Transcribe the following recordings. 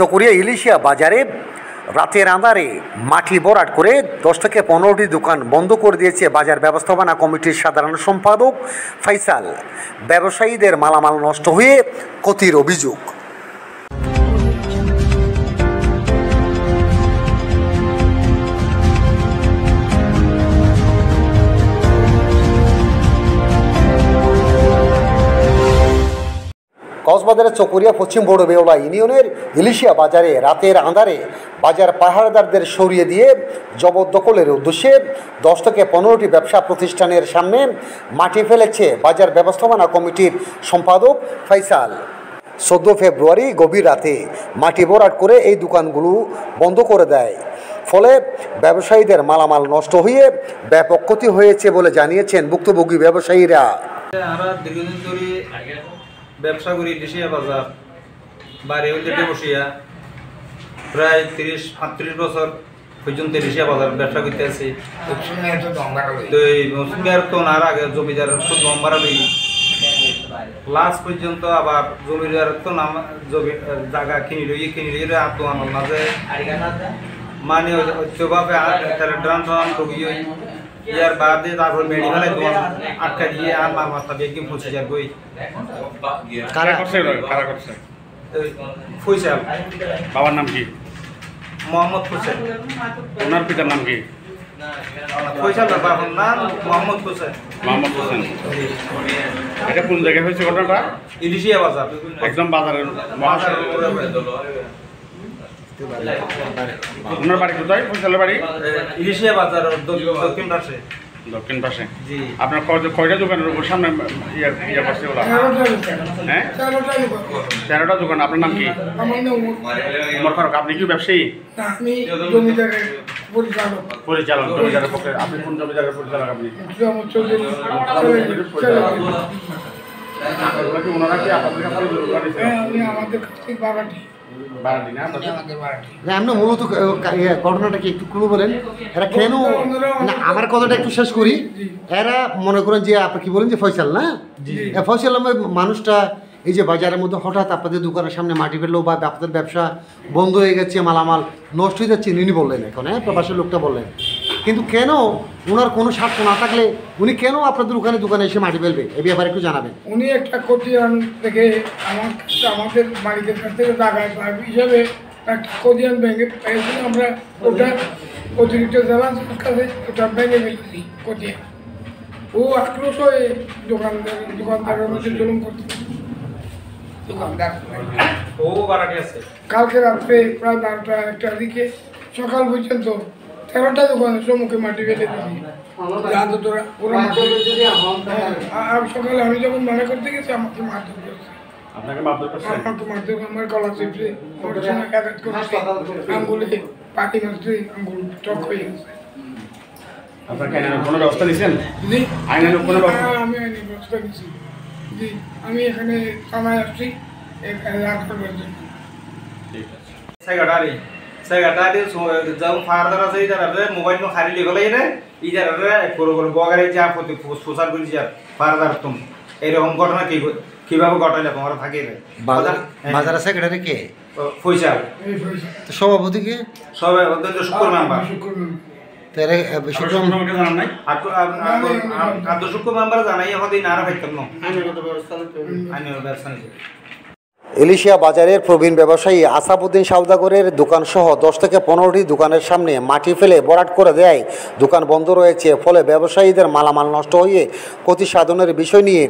চকরিয়া ইলিশিয়া বাজারে রাতের আঁধারে মাটি ভরাট করে 10 থেকে 15টি দোকান বন্ধ করে দিয়েছে বাজার ব্যবস্থাপনা কমিটির সাধারণ সম্পাদক ফয়সাল। ব্যবসায়ীদের মালামাল নষ্ট হয়ে ক্ষতির অভিযোগ। কক্সবাজারের চকরিয়া পশ্চিম বড় বেওলা ইউনিয়নের ইলিশিয়া বাজারে রাতের আঁধারে বাজার পাহারাদারদের সরিয়ে দিয়ে জবরদখলের উদ্দেশ্যে 10 থেকে 15টি ব্যবসা প্রতিষ্ঠানের সামনে মাটি ফেলেছে বাজার ব্যবস্থাপনা কমিটির সম্পাদক ফয়সাল। 14 ফেব্রুয়ারি গভীর রাতে মাটি ভরাট করে এই দোকানগুলো বন্ধ করে দেয়, ফলে ব্যবসায়ীদের মালামাল নষ্ট হয়ে ব্যাপক ক্ষতি হয়েছে বলে জানিয়েছেন ভুক্তভোগী ব্যবসায়ীরা। ব্যবসা করি ইলিশিয়া বাজার বাইরে হইতে বসিয়া প্রায় 30-35 বছর পর্যন্ত ইলিশিয়া বাজার ব্যবসা করতে আছি। তো আর আগে জমিদার খুব লম্বা লাস্ট পর্যন্ত আবার জমিদার তো নাম জায়গা কিনি লইয়ে তো আমার মাঝে মানে ঐক্যভাবে ড্রান ঢুকি ইয়ার বাদে তারপর মেডিকেলে দোকান আটকা দিয়ে আর মার মাথা বেগিং পৌঁছে যায় বই কারা করছে ফয়সাল। বাবার নাম কি? মোহাম্মদ ফয়সাল। ওনার পিতার নাম কি? ফয়সাল। বাবার নাম মোহাম্মদ ফয়সাল। মোহাম্মদ হোসেন। এটা কোন জায়গায় হয়েছে ঘটনাটা? ইলিশিয়া বাজার, একদম বাজারের মহাশয়। ওনার বাড়ি কোথায়? ফয়সালের বাড়ি ইলিশিয়া বাজার দক্ষিণ পাশে। দক্ষিণ পাশে। জি। আপনার কয়টা দোকানের উপর সামনে ইয়ে করছে ওরা? হ্যাঁ, 13টা দোকান। আপনার নাম কি? উমর ফারুক। আপনি কি ব্যবসায়ী? পরিচালক। জমিদারের পক্ষে আপনি কোন জমিদারের পরিচালক? আপনি ওনারা কি আপনাদের কাছে আমরা মূলত ঘটনাটা কি একটু ক্লু বলেন, এরা কেন? আমার কথাটা একটু শেষ করি। এরা মনে করেন যে আপনি কি বলেন যে ফয়সাল না, ফয়সাল নামের মানুষটা এই যে বাজারের মধ্যে হঠাৎ আপনাদের দোকানের সামনে মাটি ফেললো বা আপনাদের ব্যবসা বন্ধ হয়ে গেছে, মালামাল নষ্ট হয়ে যাচ্ছে, উনি বললেন এখন, হ্যাঁ প্রবাসের লোকটা বললেন। কিন্তু কেন ওনার কোনো স্বার্থ না থাকলে উনি কেন আপনাদের দোকানে এসে মাটি ফেলবে, এই ব্যাপারে একটু জানাবেন। উনি একটা কোটিয়ান থেকে আমাদের মালিকের কাছ থেকে জায়গায় হিসাবে একটা কোটিয়ান ব্যাংকে পেয়েছিল। আমরা ওটা অতিরিক্ত জ্বালান কাছে ওটা ব্যাংকে ফেলেছি কোটিয়ান। ও আক্রোশ হয়ে দোকানদারের মধ্যে জুলুম করতে কালকে রাত্রে প্রায় 12টা 1টার দিকে সকাল পর্যন্ত 13টা দোকানের সম্মুখে মাটি ফেলে দিচ্ছি। আর সকালে আমি যখন মনে করতে গেছি আমাকে মারধর করছে। আমার গলা চেপে আঘাত করছে, আঙ্গুলে পাটি মারছে, আঙ্গুল টক হয়ে গেছে। কোনো ব্যবস্থা নিয়েছেন? আমি আইনি ব্যবস্থা নিয়েছি। জি, আমি এখানে থানায় আসছি করবার জন্য। ফার্দার আছে মোবাইল খালি লিখলে ইজারে বগারে যা সোশ্যাল করেছি আর ফার্দার তুমি এইরকম ঘটনা কিভাবে ঘটাইলে তোমার থাকে? বাজার সেক্রেটারি কে? ফয়সাল। সভাপতি কে? সভাপতি শুক্র মেম্বার। শুক্র মেম্বার জানাই আমাদের না রাখতাম না আইনগত ব্যবস্থা নিতে। ইলিশিয়া বাজারের প্রবীণ ব্যবসায়ী আসাবউদ্দিন সওদাগরের দোকানসহ 10 থেকে 15টি দোকানের সামনে মাটি ফেলে ভরাট করে দেয় দোকান বন্ধ রয়েছে, ফলে ব্যবসায়ীদের মালামাল নষ্ট হয়ে ক্ষতি সাধনের বিষয় নিয়ে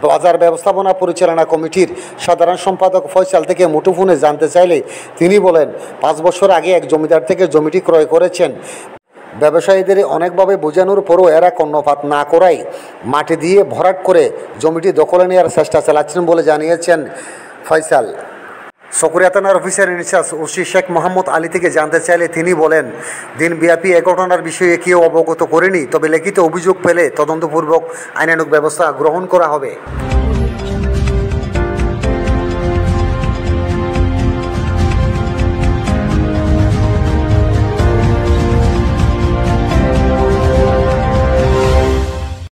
বাজার ব্যবস্থাপনা পরিচালনা কমিটির সাধারণ সম্পাদক ফয়সাল থেকে মুঠোফোনে জানতে চাইলে তিনি বলেন 5 বছর আগে এক জমিদার থেকে জমিটি ক্রয় করেছেন। ব্যবসায়ীদের অনেকভাবে বোঝানোর পরও এরা কর্ণপাত না করায় মাটি দিয়ে ভরাট করে জমিটি দখলে নেওয়ার চেষ্টা চালাচ্ছেন বলে জানিয়েছেন ফয়সাল। চকরিয়া থানার officer in charge OC Sheikh Mohammad Ali থেকে জানতে চাইলে তিনি বলেন, দিনব্যাপী এ ঘটনার বিষয়ে কেউ অবগত করেনি, তবে লিখিত অভিযোগ পেলে তদন্তপূর্বক আইনানুগ ব্যবস্থা গ্রহণ করা হবে।